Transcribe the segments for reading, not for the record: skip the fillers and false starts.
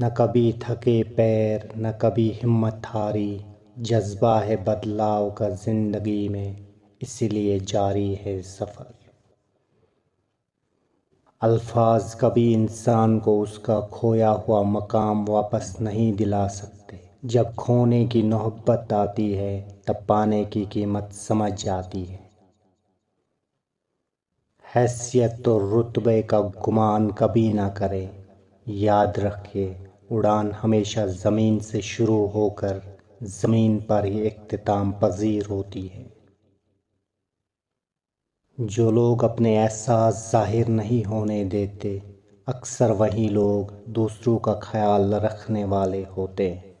نہ کبھی تھکے پیر نہ کبھی ہمت ہاری، جذبہ ہے بدلاؤ کا زندگی میں، اسی لیے جاری ہے سفر۔ الفاظ کبھی انسان کو اس کا کھویا ہوا مقام واپس نہیں دلا سکتے۔ جب کھونے کی نوبت آتی ہے تب پانے کی قیمت سمجھ جاتی ہے۔ حیثیت اور رتبے کا گمان کبھی نہ کرے، یاد رکھے اڑان ہمیشہ زمین سے شروع ہو کر زمین پر ہی اختتام پذیر ہوتی ہے۔ جو لوگ اپنے احساس ظاہر نہیں ہونے دیتے، اکثر وہی لوگ دوسروں کا خیال رکھنے والے ہوتے ہیں۔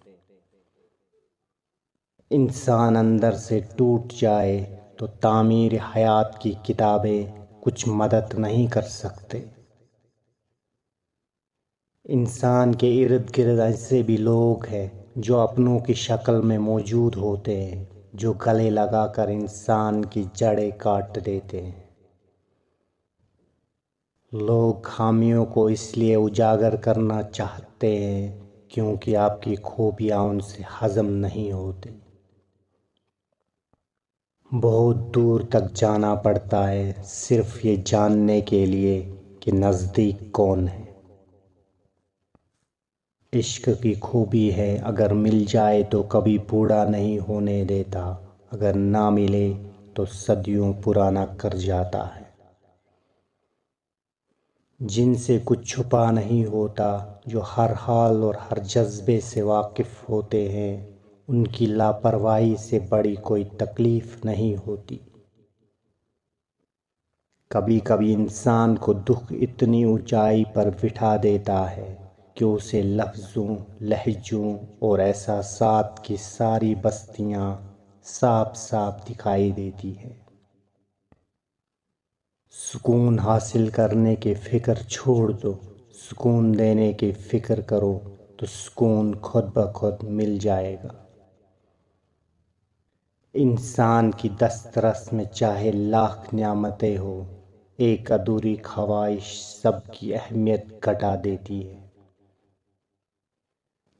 انسان اندر سے ٹوٹ جائے تو تعمیر حیات کی کتابیں کچھ مدد نہیں کر سکتے۔ انسان کے ارد گرد ایسے بھی لوگ ہیں جو اپنوں کی شکل میں موجود ہوتے ہیں، جو گلے لگا کر انسان کی جڑیں کاٹ دیتے ہیں۔ لوگ خامیوں کو اس لیے اجاگر کرنا چاہتے ہیں کیونکہ آپ کی خوبیاں ان سے ہضم نہیں ہوتی۔ بہت دور تک جانا پڑتا ہے صرف یہ جاننے کے لیے کہ نزدیک کون ہے۔ عشق کی خوبی ہے اگر مل جائے تو کبھی بوڑھا نہیں ہونے دیتا، اگر نہ ملے تو صدیوں پرانا کر جاتا ہے۔ جن سے کچھ چھپا نہیں ہوتا، جو ہر حال اور ہر جذبے سے واقف ہوتے ہیں، ان کی لاپرواہی سے بڑی کوئی تکلیف نہیں ہوتی۔ کبھی کبھی انسان کو دکھ اتنی اونچائی پر بٹھا دیتا ہے کہ اسے لفظوں، لہجوں اور احساسات کی ساری بستیاں صاف صاف دکھائی دیتی ہے۔ سکون حاصل کرنے کی فکر چھوڑ دو، سکون دینے کی فکر کرو تو سکون خود بخود مل جائے گا۔ انسان کی دسترس میں چاہے لاکھ نعمتیں ہو، ایک ادھوری خواہش سب کی اہمیت گھٹا دیتی ہے۔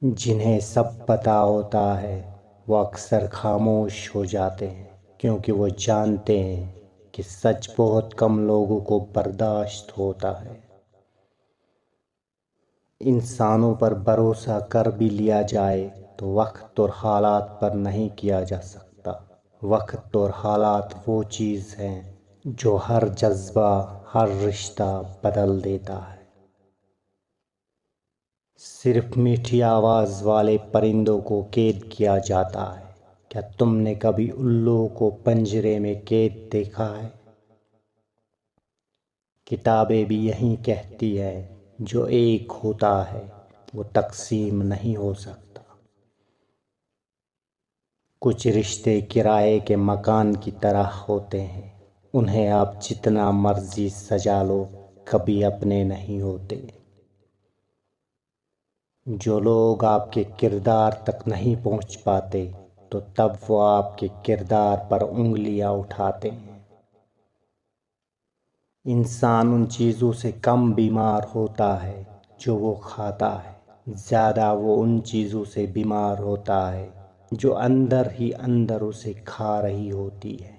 جنہیں سب پتہ ہوتا ہے وہ اکثر خاموش ہو جاتے ہیں کیونکہ وہ جانتے ہیں کہ سچ بہت کم لوگوں کو برداشت ہوتا ہے۔ انسانوں پر بھروسہ کر بھی لیا جائے تو وقت اور حالات پر نہیں کیا جا سکتا۔ وقت اور حالات وہ چیز ہیں جو ہر جذبہ، ہر رشتہ بدل دیتا ہے۔ صرف میٹھی آواز والے پرندوں کو قید کیا جاتا ہے، کیا تم نے کبھی الو کو پنجرے میں قید دیکھا ہے؟ کتابیں بھی یہی کہتی ہے، جو ایک ہوتا ہے وہ تقسیم نہیں ہو سکتا۔ کچھ رشتے کرائے کے مکان کی طرح ہوتے ہیں، انہیں آپ جتنا مرضی سجا لو کبھی اپنے نہیں ہوتے۔ جو لوگ آپ کے کردار تک نہیں پہنچ پاتے تو تب وہ آپ کے کردار پر انگلیاں اٹھاتے ہیں۔ انسان ان چیزوں سے کم بیمار ہوتا ہے جو وہ کھاتا ہے، زیادہ وہ ان چیزوں سے بیمار ہوتا ہے جو اندر ہی اندر اسے کھا رہی ہوتی ہے۔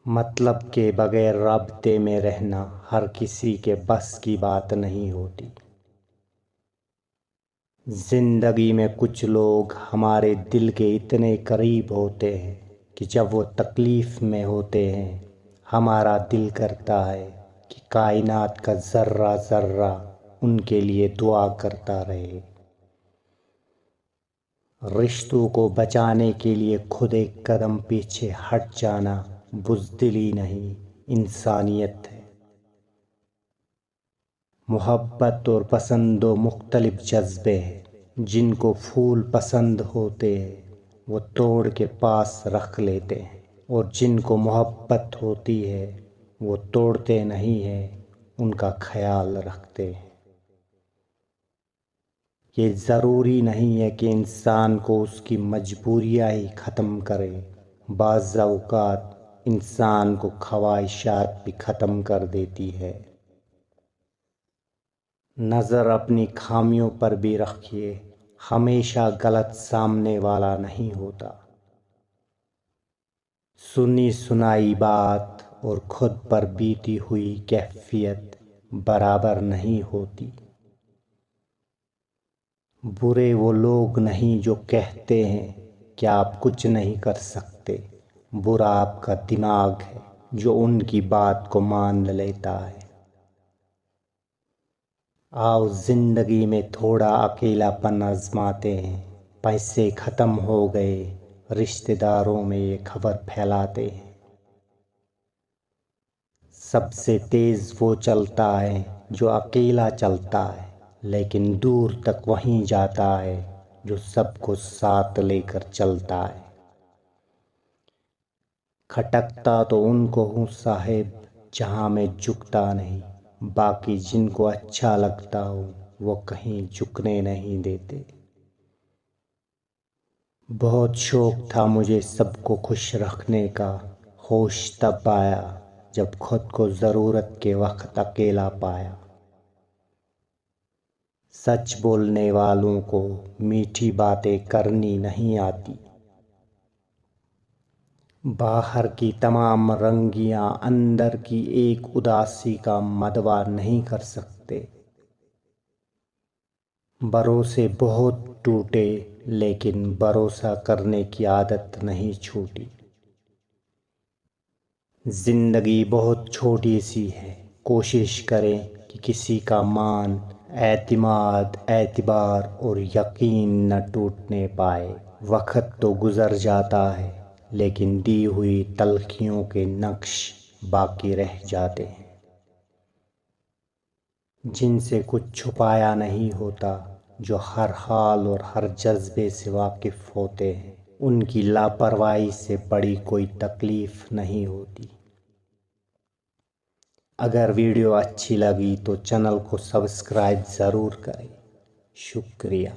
مطلب کے بغیر رابطے میں رہنا ہر کسی کے بس کی بات نہیں ہوتی۔ زندگی میں کچھ لوگ ہمارے دل کے اتنے قریب ہوتے ہیں کہ جب وہ تکلیف میں ہوتے ہیں ہمارا دل کرتا ہے کہ کائنات کا ذرہ ذرہ ان کے لیے دعا کرتا رہے۔ رشتوں کو بچانے کے لیے خود ایک قدم پیچھے ہٹ جانا بزدلی نہیں، انسانیت ہے۔ محبت اور پسند دو مختلف جذبے ہیں۔ جن کو پھول پسند ہوتے ہیں وہ توڑ کے پاس رکھ لیتے ہیں، اور جن کو محبت ہوتی ہے وہ توڑتے نہیں ہیں، ان کا خیال رکھتے ہیں۔ یہ ضروری نہیں ہے کہ انسان کو اس کی مجبوریاں ہی ختم کرے، بعض اوقات انسان کو خواہشات بھی ختم کر دیتی ہے۔ نظر اپنی خامیوں پر بھی رکھیے، ہمیشہ غلط سامنے والا نہیں ہوتا۔ سنی سنائی بات اور خود پر بیتی ہوئی کیفیت برابر نہیں ہوتی۔ برے وہ لوگ نہیں جو کہتے ہیں کہ آپ کچھ نہیں کر سکتے، برا آپ کا دماغ ہے جو ان کی بات کو مان لیتا ہے۔ آؤ زندگی میں تھوڑا اکیلا پن آزماتے ہیں، پیسے ختم ہو گئے، رشتہ داروں میں یہ خبر پھیلاتے ہیں۔ سب سے تیز وہ چلتا ہے جو اکیلا چلتا ہے، لیکن دور تک وہیں جاتا ہے جو سب کو ساتھ لے کر چلتا ہے۔ کھٹکتا تو ان کو ہوں صاحب جہاں میں جھکتا نہیں، باقی جن کو اچھا لگتا ہو وہ کہیں جھکنے نہیں دیتے۔ بہت شوق تھا مجھے سب کو خوش رکھنے کا، ہوش تب آیا جب خود کو ضرورت کے وقت اکیلا پایا۔ سچ بولنے والوں کو میٹھی باتیں کرنی نہیں آتی، باہر کی تمام رنگیاں اندر کی ایک اداسی کا مدوا نہیں کر سکتے۔ بھروسے بہت ٹوٹے لیکن بھروسہ کرنے کی عادت نہیں چھوٹی۔ زندگی بہت چھوٹی سی ہے، کوشش کریں کہ کسی کا مان، اعتماد، اعتبار اور یقین نہ ٹوٹنے پائے۔ وقت تو گزر جاتا ہے لیکن دی ہوئی تلخیوں کے نقش باقی رہ جاتے ہیں۔ جن سے کچھ چھپایا نہیں ہوتا، جو ہر حال اور ہر جذبے سے واقف ہوتے ہیں، ان کی لاپرواہی سے بڑی کوئی تکلیف نہیں ہوتی۔ اگر ویڈیو اچھی لگی تو چینل کو سبسکرائب ضرور کریں۔ شکریہ۔